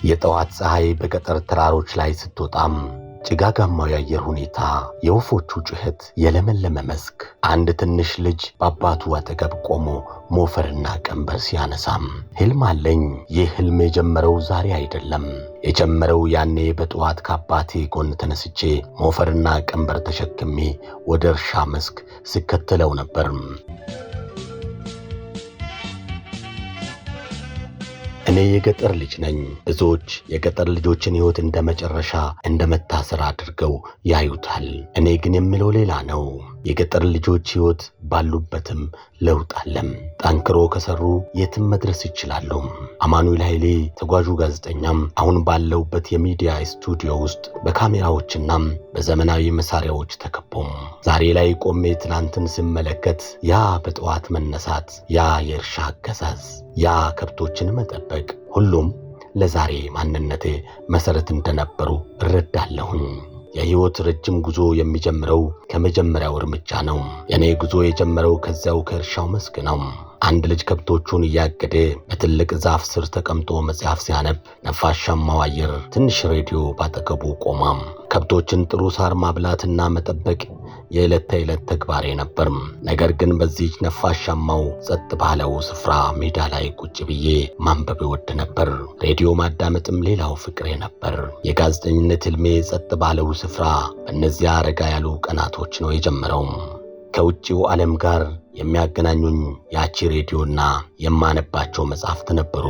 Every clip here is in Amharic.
የጠዋት ፀሐይ በገጠር ተራሮች ላይ ስትወጣም ጭጋጋማው የአየር ሁኔታ፣ የወፎቹ ጩኸት፣ የለመለመ መስክ፣ አንድ ትንሽ ልጅ በአባቱ አጠገብ ቆሞ ሞፈርና ቀንበር ሲያነሳም ሕልም አለኝ። ይህ ሕልም የጀመረው ዛሬ አይደለም። የጀመረው ያኔ በጠዋት ከአባቴ ጎን ተነስቼ ሞፈርና ቀንበር ተሸክሜ ወደ እርሻ መስክ ስከተለው ነበር። እኔ የገጠር ልጅ ነኝ። ብዙዎች የገጠር ልጆችን ሕይወት እንደ መጨረሻ እንደ መታሰር አድርገው ያዩታል። እኔ ግን የምለው ሌላ ነው። የገጠር ልጆች ሕይወት ባሉበትም ለውጥ አለም። ጠንክሮ ከሰሩ የትም መድረስ ይችላሉ። አማኑኤል ኃይሌ ተጓዡ ጋዜጠኛም አሁን ባለውበት የሚዲያ ስቱዲዮ ውስጥ በካሜራዎችና በዘመናዊ መሳሪያዎች ተከቦም ዛሬ ላይ ቆሜ ትናንትን ስመለከት ያ በጠዋት መነሳት፣ ያ የእርሻ አገዛዝ፣ ያ ከብቶችን መጠበቅ ሁሉም ለዛሬ ማንነቴ መሰረት እንደነበሩ እረዳለሁኝ። የሕይወት ረጅም ጉዞ የሚጀምረው ከመጀመሪያው እርምጃ ነው። የኔ ጉዞ የጀመረው ከዚያው ከእርሻው መስክ ነው። አንድ ልጅ ከብቶቹን እያገደ በትልቅ ዛፍ ስር ተቀምጦ መጽሐፍ ሲያነብ፣ ነፋሻማው አየር፣ ትንሽ ሬዲዮ ባጠገቡ ቆማም። ከብቶችን ጥሩ ሳር ማብላትና መጠበቅ የዕለት ተዕለት ተግባሬ ነበር። ነገር ግን በዚህ ነፋሻማው ጸጥ ባለው ስፍራ ሜዳ ላይ ቁጭ ብዬ ማንበብ እወድ ነበር። ሬዲዮ ማዳመጥም ሌላው ፍቅሬ ነበር። የጋዜጠኝነት ሕልሜ ጸጥ ባለው ስፍራ በእነዚያ ረጋ ያሉ ቀናቶች ነው የጀመረው። ከውጪው ዓለም ጋር የሚያገናኙኝ ያቺ ሬዲዮና የማነባቸው መጽሐፍት ነበሩ።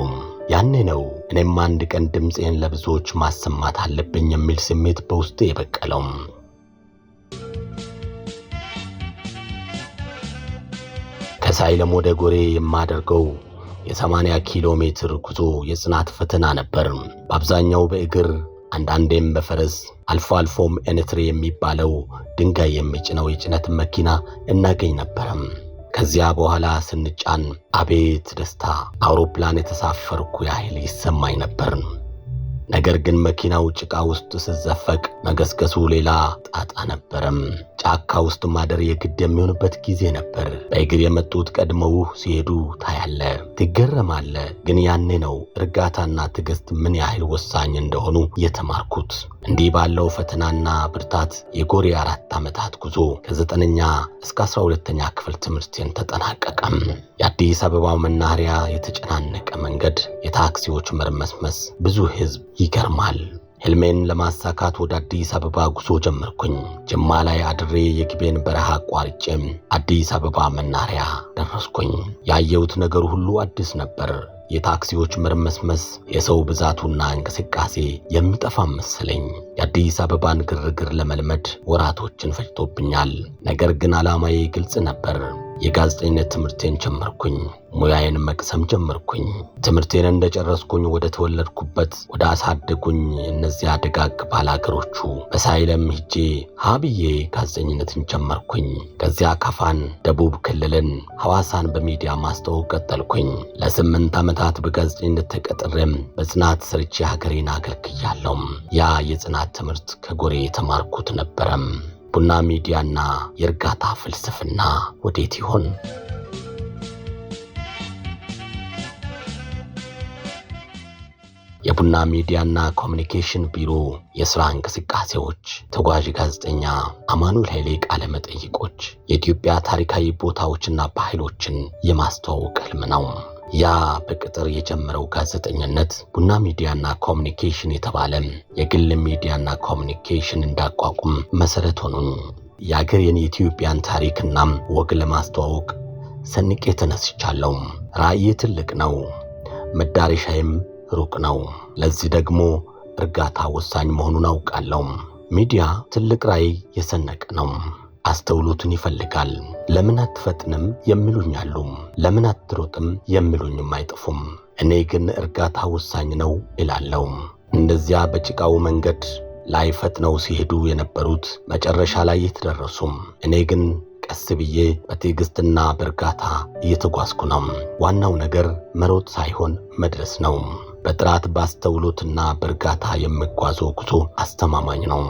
ያኔ ነው እኔም አንድ ቀን ድምፄን ለብዙዎች ማሰማት አለብኝ የሚል ስሜት በውስጤ የበቀለው። ከሳይለም ወደ ጎሬ የማደርገው የ80 ኪሎ ሜትር ጉዞ የጽናት ፈተና ነበር። በአብዛኛው በእግር አንዳንዴም በፈረስ አልፎ አልፎም ኤንትሪ የሚባለው ድንጋይ የሚጭነው የጭነት መኪና እናገኝ ነበር። ከዚያ በኋላ ስንጫን አቤት ደስታ! አውሮፕላን የተሳፈርኩ ያህል ይሰማኝ ነበር። ነገር ግን መኪናው ጭቃ ውስጥ ሲዘፈቅ መገስገሱ ሌላ ጣጣ ነበረም። ጫካ ውስጥ ማደር የግድ የሚሆንበት ጊዜ ነበር። በእግር የመጡት ቀድመው ሲሄዱ ታያለ፣ ትገረማለ። ግን ያኔ ነው እርጋታና ትዕግስት ምን ያህል ወሳኝ እንደሆኑ የተማርኩት። እንዲህ ባለው ፈተናና ብርታት የጎሬ 4 ዓመታት ጉዞ ከ9ኛ እስከ 12ኛ ክፍል ትምህርቴን ተጠናቀቀም። የአዲስ አበባው መናኸሪያ የተጨናነቀ መንገድ፣ የታክሲዎች መርመስመስ፣ ብዙ ሕዝብ። ይገርማል። ሕልሜን ለማሳካት ወደ አዲስ አበባ ጉዞ ጀመርኩኝ። ጅማ ላይ አድሬ የግቤን በረሃ አቋርጬም አዲስ አበባ መናኸሪያ ደረስኩኝ። ያየሁት ነገር ሁሉ አዲስ ነበር። የታክሲዎች መርመስመስ፣ የሰው ብዛቱና እንቅስቃሴ የሚጠፋ መሰለኝ። የአዲስ አበባን ግርግር ለመልመድ ወራቶችን ፈጅቶብኛል። ነገር ግን ዓላማዬ ግልጽ ነበር። የጋዜጠኝነት ትምህርቴን ጀመርኩኝ። ሙያዬን መቅሰም ጀመርኩኝ። ትምህርቴን እንደጨረስኩኝ ወደ ተወለድኩበት ወደ አሳደጉኝ እነዚያ ደጋግ ባላገሮቹ በሳይለም ሂጄ ሀብዬ ጋዜጠኝነትን ጀመርኩኝ። ከዚያ ካፋን፣ ደቡብ ክልልን፣ ሐዋሳን በሚዲያ ማስተዋወቅ ቀጠልኩኝ። ለ8 ዓመታት በጋዜጠኝነት ተቀጥሬም በጽናት ሰርቼ ሀገሬን አገልግያለሁ። ያ የጽናት ትምህርት ከጎሬ የተማርኩት ነበረም። ቡና ሚዲያና የእርጋታ ፍልስፍና ወዴት ይሆን? የቡና ሚዲያና ኮሚኒኬሽን ቢሮ የሥራ እንቅስቃሴዎች፣ ተጓዥ ጋዜጠኛ አማኑኤል ኃይሌ ቃለ መጠይቆች፣ የኢትዮጵያ ታሪካዊ ቦታዎችና ባህሎችን የማስተዋወቅ ሕልም ነው። ያ በቅጥር የጀመረው ጋዜጠኝነት ቡና ሚዲያና ኮሚኒኬሽን የተባለ የግል ሚዲያና ኮሚኒኬሽን እንዳቋቁም መሰረት ሆኑኝ። የአገሬን የኢትዮጵያን ታሪክና ወግ ለማስተዋወቅ ሰንቄ ተነስቻለሁ። ራዕዬ ትልቅ ነው፣ መዳረሻዬም ሩቅ ነው። ለዚህ ደግሞ እርጋታ ወሳኝ መሆኑን አውቃለሁ። ሚዲያ ትልቅ ራዕይ የሰነቀ ነው። አስተውሎትን ይፈልጋል። ለምን አትፈጥንም የሚሉኛሉ፣ ለምን አትሮጥም የሚሉኝም አይጠፉም። እኔ ግን እርጋታ ወሳኝ ነው እላለሁ። እንደዚያ በጭቃው መንገድ ላይ ፈጥነው ሲሄዱ የነበሩት መጨረሻ ላይ የተደረሱም፣ እኔ ግን ቀስ ብዬ በትዕግስትና በእርጋታ እየተጓዝኩ ነው። ዋናው ነገር መሮጥ ሳይሆን መድረስ ነው። በጥራት ባስተውሎትና በእርጋታ የምጓዘው ጉዞ አስተማማኝ ነው።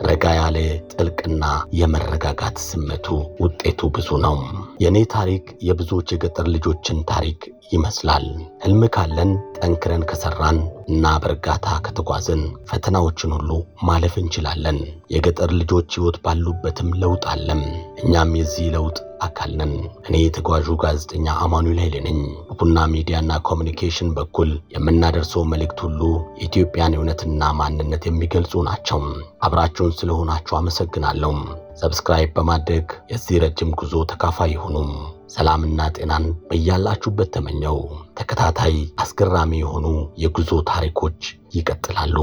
ረጋ ያለ ጥልቅና የመረጋጋት ስሜቱ ውጤቱ ብዙ ነው። የኔ ታሪክ የብዙዎች የገጠር ልጆችን ታሪክ ይመስላል። ህልም ካለን ጠንክረን ከሰራን እና በእርጋታ ከተጓዝን ፈተናዎችን ሁሉ ማለፍ እንችላለን። የገጠር ልጆች ህይወት ባሉበትም ለውጥ አለም። እኛም የዚህ ለውጥ አካል ነን። እኔ የተጓዡ ጋዜጠኛ አማኑኤል ኃይሌ ነኝ። በቡና ሚዲያና ኮሚኒኬሽን በኩል የምናደርሰው መልእክት ሁሉ የኢትዮጵያን እውነትና ማንነት የሚገልጹ ናቸው። አብራችሁን ስለሆናችሁ አመሰግናለሁ። ሰብስክራይብ በማድረግ የዚህ ረጅም ጉዞ ተካፋይ ይሁኑ። ሰላምና ጤናን በያላችሁበት ተመኘው። ተከታታይ አስገራሚ የሆኑ የጉዞ ታሪኮች ይቀጥላሉ።